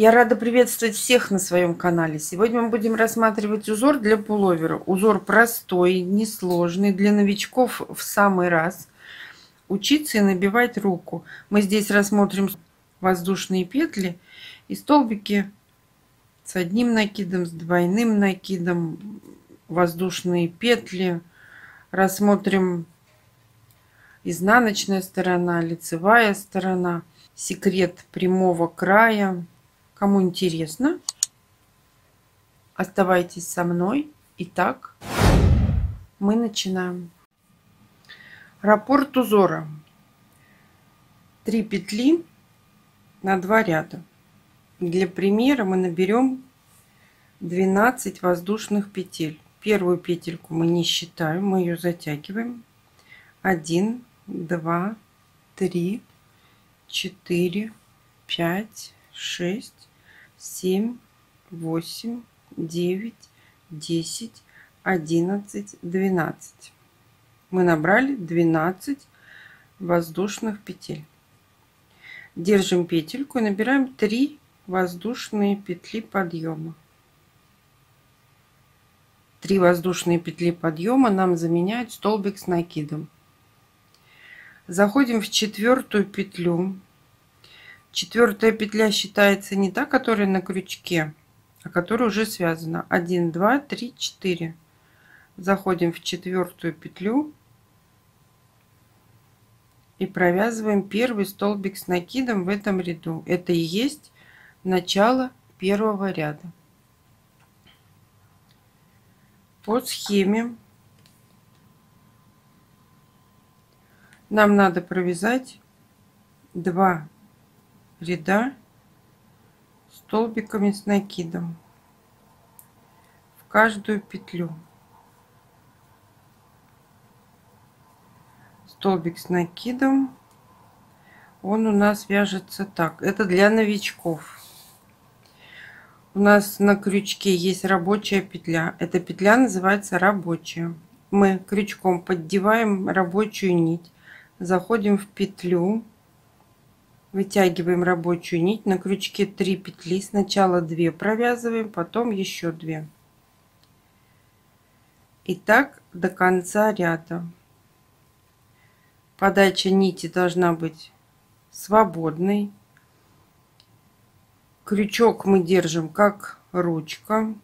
Я рада приветствовать всех на своем канале. Сегодня мы будем рассматривать узор для пуловера. Узор простой, несложный, для новичков в самый раз. Учиться и набивать руку. Мы здесь рассмотрим воздушные петли и столбики с одним накидом, с двойным накидом, воздушные петли. Рассмотрим изнаночная сторона, лицевая сторона, секрет прямого края. Кому интересно, оставайтесь со мной. Итак, мы начинаем. Раппорт узора. 3 петли на 2 ряда. Для примера мы наберем 12 воздушных петель. Первую петельку мы не считаем, мы ее затягиваем. 1, 2, 3, 4, 5, 6, 7, 8, 9, 10, 11, 12. Мы набрали 12 воздушных петель. Держим петельку и набираем 3 воздушные петли подъема. 3 воздушные петли подъема нам заменяют столбик с накидом. Заходим в 4-ю петлю. 4-я петля считается не та, которая на крючке, а которая уже связана. 1, 2, 3, 4. Заходим в 4-ю петлю и провязываем первый столбик с накидом в этом ряду. Это и есть начало первого ряда. По схеме нам надо провязать 2 ряда столбиками с накидом в каждую петлю. Столбик с накидом, он у нас вяжется так. Это для новичков. У нас на крючке есть рабочая петля. Эта петля называется рабочая. Мы крючком поддеваем рабочую нить, заходим в петлю, вытягиваем рабочую нить. На крючке 3 петли. Сначала 2 провязываем, потом еще 2. И так до конца ряда. Подача нити должна быть свободной. Крючок мы держим как ручка.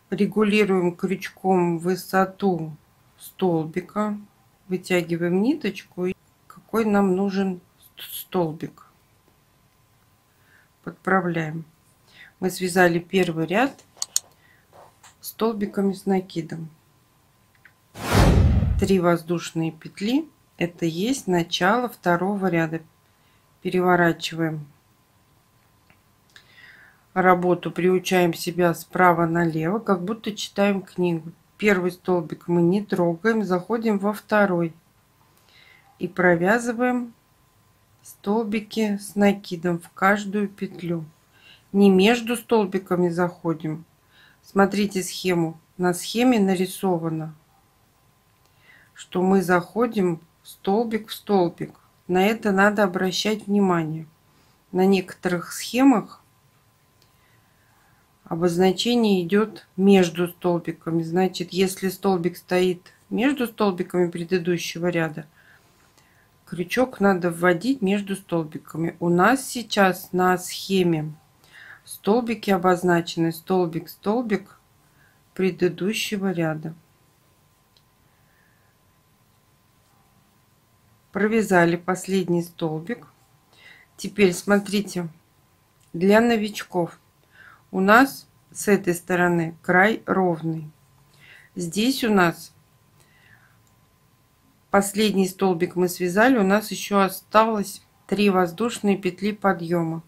Регулируем крючком высоту столбика, вытягиваем ниточку, и какой нам нужен столбик подправляем. Мы связали первый ряд столбиками с накидом. 3 воздушные петли, это есть начало второго ряда. Переворачиваем работу, приучаем себя справа налево, как будто читаем книгу. Первый столбик мы не трогаем, заходим во второй и провязываем столбики с накидом в каждую петлю. Не между столбиками заходим. Смотрите схему. На схеме нарисовано, что мы заходим столбик в столбик. На это надо обращать внимание. На некоторых схемах обозначение идет между столбиками. Значит, если столбик стоит между столбиками предыдущего ряда, крючок надо вводить между столбиками. У нас сейчас на схеме столбики обозначены столбик, столбик предыдущего ряда. Провязали последний столбик. Теперь смотрите, для новичков у нас с этой стороны край ровный. Здесь у нас последний столбик мы связали, у нас еще осталось 3 воздушные петли подъема.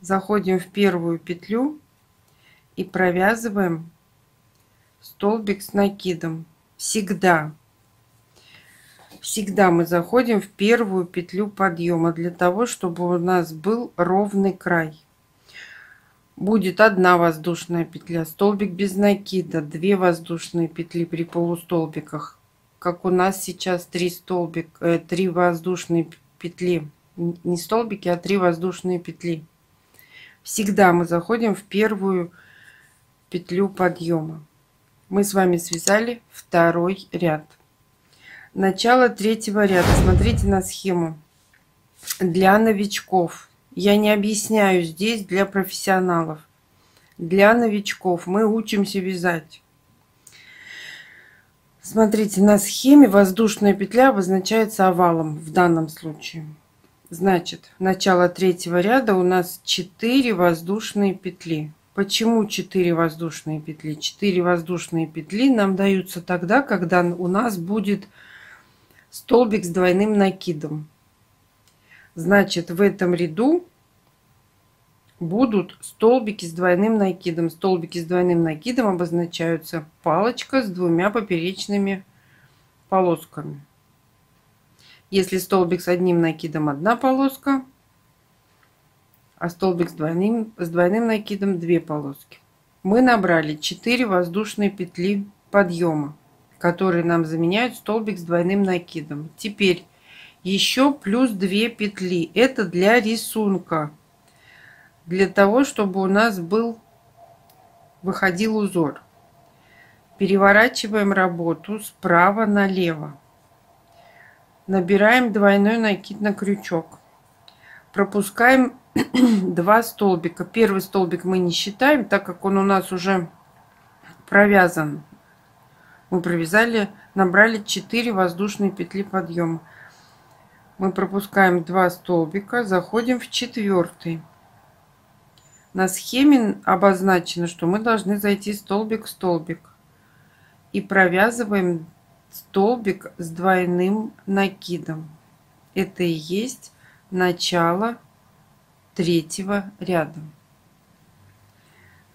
Заходим в первую петлю и провязываем столбик с накидом. Всегда мы заходим в первую петлю подъема для того, чтобы у нас был ровный край. Будет 1 воздушная петля, столбик без накида, 2 воздушные петли при полустолбиках, как у нас сейчас 3 воздушные петли. Не столбики, а 3 воздушные петли. Всегда мы заходим в первую петлю подъема. Мы с вами связали второй ряд. Начало третьего ряда. Смотрите на схему. Для новичков. Я не объясняю здесь для профессионалов. Для новичков мы учимся вязать. Смотрите, на схеме воздушная петля обозначается овалом в данном случае. Значит, начало третьего ряда у нас 4 воздушные петли. Почему 4 воздушные петли? 4 воздушные петли нам даются тогда, когда у нас будет столбик с двойным накидом. Значит, в этом ряду будут столбики с двойным накидом. Столбики с двойным накидом обозначаются палочка с 2 поперечными полосками. Если столбик с одним накидом 1 полоска, а столбик с двойным накидом 2 полоски. Мы набрали 4 воздушные петли подъема, которые нам заменяют столбик с двойным накидом. Теперь еще плюс 2 петли. Это для рисунка. Для того, чтобы у нас выходил узор. Переворачиваем работу справа налево. Набираем двойной накид на крючок. Пропускаем 2 столбика. Первый столбик мы не считаем, так как он у нас уже провязан. Мы провязали, набрали 4 воздушные петли подъема. Мы пропускаем 2 столбика, заходим в 4-й. На схеме обозначено, что мы должны зайти столбик в столбик. И провязываем столбик с двойным накидом. Это и есть начало третьего ряда.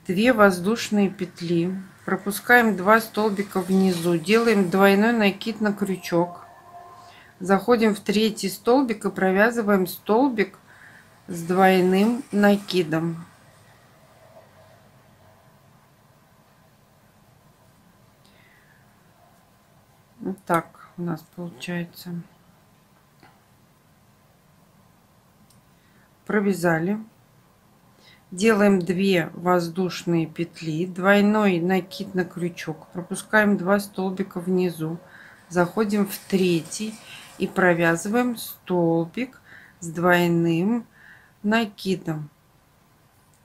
2 воздушные петли. Пропускаем 2 столбика внизу. Делаем двойной накид на крючок. Заходим в 3-й столбик и провязываем столбик с двойным накидом. Вот так у нас получается. Провязали. Делаем 2 воздушные петли, двойной накид на крючок, пропускаем 2 столбика внизу, заходим в 3-й и провязываем столбик с двойным накидом.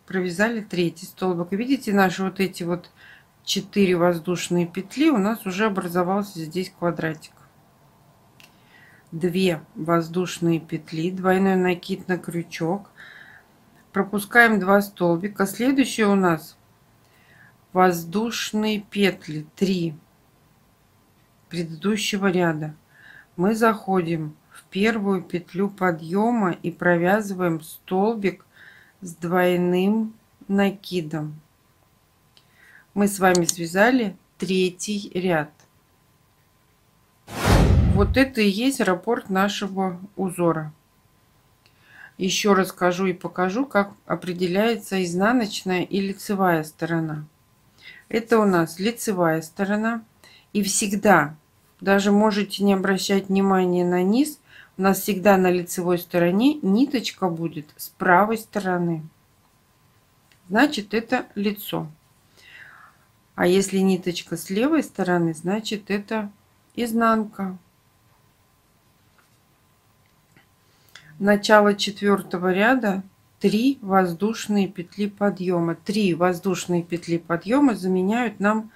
Провязали 3-й столбик. Видите, наши вот эти вот 4 воздушные петли, у нас уже образовался здесь квадратик. 2 воздушные петли, двойной накид на крючок, пропускаем 2 столбика. Следующее у нас воздушные петли 3 предыдущего ряда. Мы заходим в первую петлю подъема и провязываем столбик с двойным накидом. Мы с вами связали 3-й ряд. Вот это и есть раппорт нашего узора. Еще расскажу и покажу, как определяется изнаночная и лицевая сторона. Это у нас лицевая сторона. И всегда, даже можете не обращать внимания на низ, у нас всегда на лицевой стороне ниточка будет с правой стороны. Значит, это лицо. А если ниточка с левой стороны, значит, это изнанка. Начало 4-го ряда 3 воздушные петли подъема. 3 воздушные петли подъема заменяют нам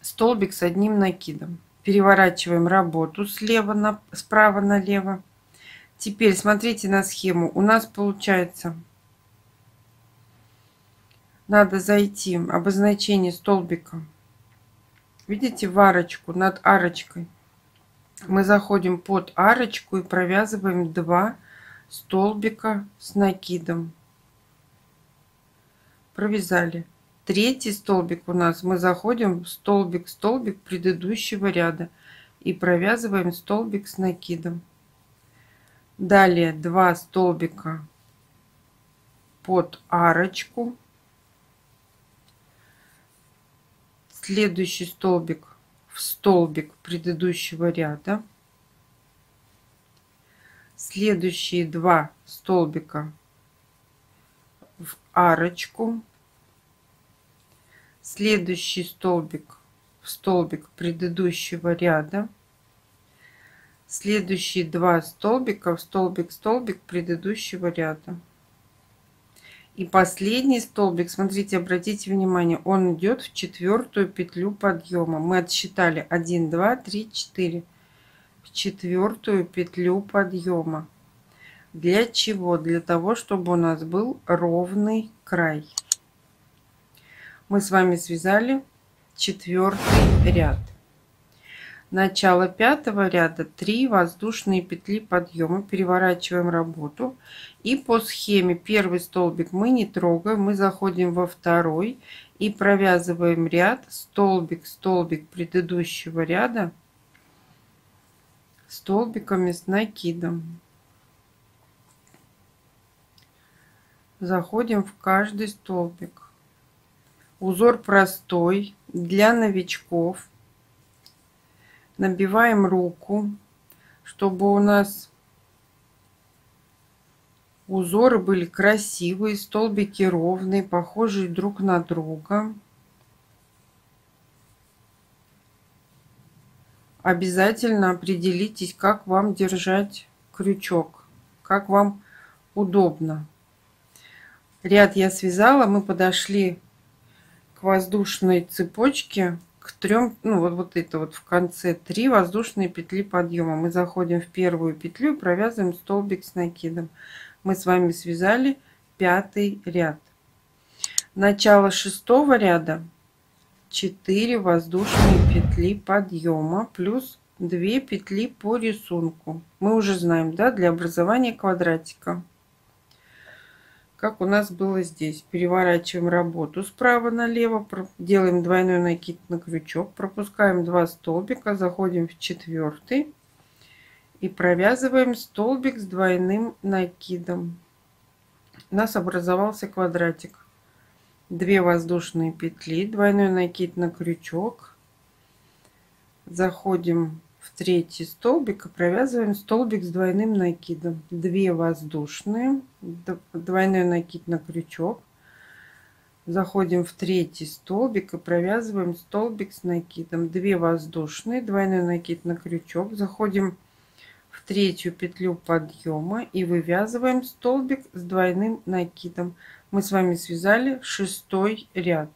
столбик с одним накидом. Переворачиваем работу справа налево. Теперь смотрите на схему. У нас получается, надо зайти в обозначение столбика. Видите, в арочку, над арочкой. Мы заходим под арочку и провязываем 2 столбика с накидом. Провязали. 3-й столбик у нас, мы заходим в столбик предыдущего ряда и провязываем столбик с накидом. Далее 2 столбика под арочку. Следующий столбик в столбик предыдущего ряда. Следующие 2 столбика в арочку. Следующий столбик в столбик предыдущего ряда. Следующие 2 столбика в столбик предыдущего ряда. И последний столбик, смотрите, обратите внимание, он идет в 4-ю петлю подъема. Мы отсчитали 1, 2, 3, 4. В 4-ю петлю подъема. Для чего? Для того, чтобы у нас был ровный край. Мы с вами связали 4-й ряд. Начало 5-го ряда 3 воздушные петли подъема, переворачиваем работу, и по схеме первый столбик мы не трогаем, мы заходим во второй и провязываем ряд столбик предыдущего ряда столбиками с накидом. Заходим в каждый столбик. Узор простой для новичков. Набиваем руку, чтобы у нас узоры были красивые, столбики ровные, похожие друг на друга. Обязательно определитесь, как вам держать крючок, как вам удобно. Ряд я связала, мы подошли к воздушной цепочке, к 3, ну вот это вот в конце 3 воздушные петли подъема. Мы заходим в первую петлю и провязываем столбик с накидом. Мы с вами связали 5-й ряд. Начало 6-го ряда 4 воздушные петли подъема плюс 2 петли по рисунку. Мы уже знаем, да, для образования квадратика. Как у нас было здесь. Переворачиваем работу справа налево, делаем двойной накид на крючок, пропускаем 2 столбика, заходим в 4-й и провязываем столбик с двойным накидом. У нас образовался квадратик. 2 воздушные петли, двойной накид на крючок, заходим в 3-й столбик и провязываем столбик с двойным накидом. 2 воздушные, двойной накид на крючок, заходим в 3-й столбик и провязываем столбик с накидом. 2 воздушные, двойной накид на крючок, заходим в 3-ю петлю подъема и вывязываем столбик с двойным накидом. Мы с вами связали 6-й ряд.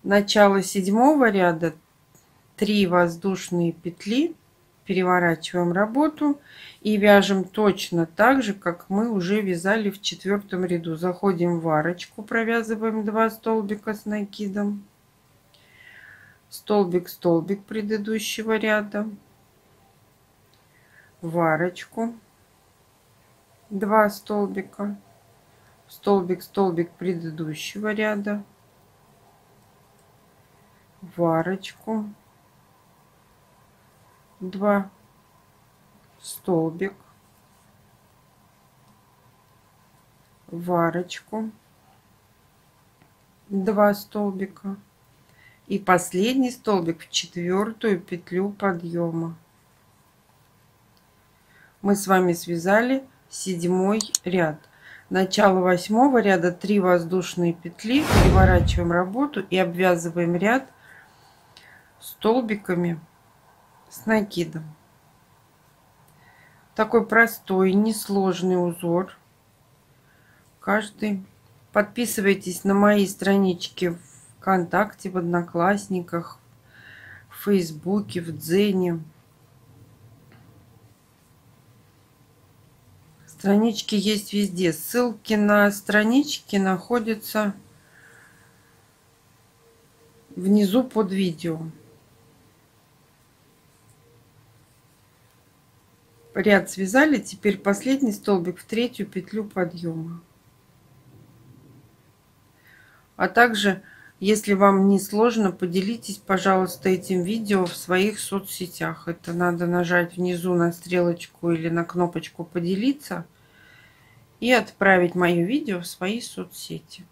Начало 7-го ряда 3 воздушные петли, переворачиваем работу и вяжем точно так же, как мы уже вязали в 4-м ряду. Заходим в арочку, провязываем 2 столбика с накидом, столбик предыдущего ряда, в арочку 2 столбика, столбик предыдущего ряда, в арочку 2 столбик, в арочку 2 столбика и последний столбик в 4-ю петлю подъема. Мы с вами связали 7-й ряд. Начало 8-го ряда 3 воздушные петли, переворачиваем работу и обвязываем ряд столбиками с накидом. Такой простой, несложный узор. Каждый. Подписывайтесь на мои странички ВКонтакте, в Одноклассниках, в Фейсбуке, в Дзене. Странички есть везде. Ссылки на странички находятся внизу под видео. Ряд связали, теперь последний столбик в 3-ю петлю подъема. А также, если вам не сложно, поделитесь, пожалуйста, этим видео в своих соцсетях. Это надо нажать внизу на стрелочку или на кнопочку «Поделиться» и отправить мое видео в свои соцсети.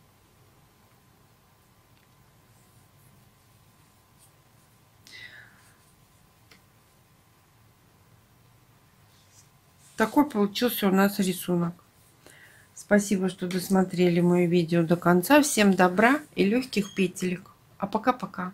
такой получился у нас рисунок. Спасибо, что досмотрели мое видео до конца. Всем добра и легких петелек. А пока-пока.